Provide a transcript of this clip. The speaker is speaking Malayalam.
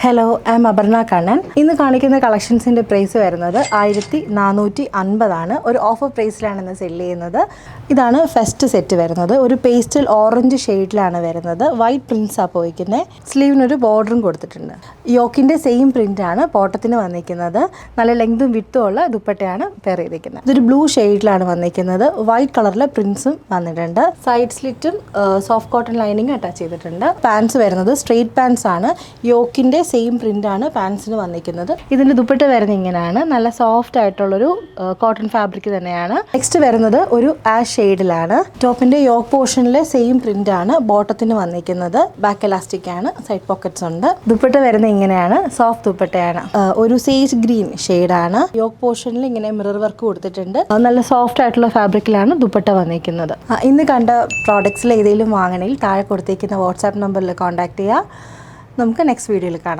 Hello, I M Aparna Kannan. ഇന്ന് കാണിക്കുന്ന കളക്ഷൻസിൻ്റെ പ്രൈസ് വരുന്നത് 1450 ഒരു ഓഫർ പ്രൈസിലാണ് ഇന്ന് സെല് ചെയ്യുന്നത്. ഇതാണ് ഫസ്റ്റ് സെറ്റ് വരുന്നത്. ഒരു പേസ്റ്റൽ ഓറഞ്ച് ഷെയ്ഡിലാണ് വരുന്നത്. വൈറ്റ് പ്രിൻസാണ് പോയിക്കുന്നത്. സ്ലീവിനൊരു ബോർഡറും കൊടുത്തിട്ടുണ്ട്. യോക്കിൻ്റെ സെയിം പ്രിൻ്റാണ് ബോട്ടത്തിന് വന്നിരിക്കുന്നത്. നല്ല ലെങ്തും വിട്ടും ഉള്ള ദുപ്പട്ടയാണ് പെയർ ചെയ്തിരിക്കുന്നത്. ഇതൊരു ബ്ലൂ ഷെയ്ഡിലാണ് വന്നിരിക്കുന്നത്. വൈറ്റ് കളറിലെ പ്രിൻസും വന്നിട്ടുണ്ട്. സൈഡ് സ്ലിറ്റും സോഫ്റ്റ് കോട്ടൺ ലൈനിങ് അറ്റാച്ച് ചെയ്തിട്ടുണ്ട്. പാൻസ് വരുന്നത് സ്ട്രെയിറ്റ് പാൻസ് ആണ്. യോക്കിൻ്റെ സെയിം പ്രിൻ്റാണ് പാൻസിന് വന്നിരിക്കുന്നത്. ഇതിൻ്റെ ദുപ്പട്ട വരുന്നത് ഇങ്ങനെയാണ്. നല്ല സോഫ്റ്റ് ആയിട്ടുള്ളൊരു കോട്ടൺ ഫാബ്രിക് തന്നെയാണ്. നെക്സ്റ്റ് വരുന്നത് ഒരു ആഷ് ഷെയ്ഡിലാണ്. ടോപ്പിൻ്റെ യോക്ക് പോർഷനിലെ സെയിം പ്രിൻ്റാണ് ബോട്ടത്തിന് വന്നിരിക്കുന്നത്. ബാക്ക് എലാസ്റ്റിക് ആണ്. സൈഡ് പോക്കറ്റ്സ് ഉണ്ട്. ദുപ്പട്ട വരുന്നത് ഇങ്ങനെയാണ്. സോഫ്റ്റ് ദുപ്പട്ടയാണ്. ഒരു സേജ് ഗ്രീൻ ഷെയ്ഡാണ്. യോക്ക് പോർഷനിൽ ഇങ്ങനെ മിറർ വർക്ക് കൊടുത്തിട്ടുണ്ട്. നല്ല സോഫ്റ്റ് ആയിട്ടുള്ള ഫാബ്രിക്കിലാണ് ദുപ്പട്ട വന്നിരിക്കുന്നത്. ഇന്ന് കണ്ട പ്രോഡക്ട്സിൽ ഏതെങ്കിലും വാങ്ങണമെങ്കിൽ താഴെ കൊടുത്തിരിക്കുന്ന വാട്സാപ്പ് നമ്പറിൽ കോൺടാക്ട് ചെയ്യുക. നമുക്ക് നെക്സ്റ്റ് വീഡിയോയിൽ കാണാം.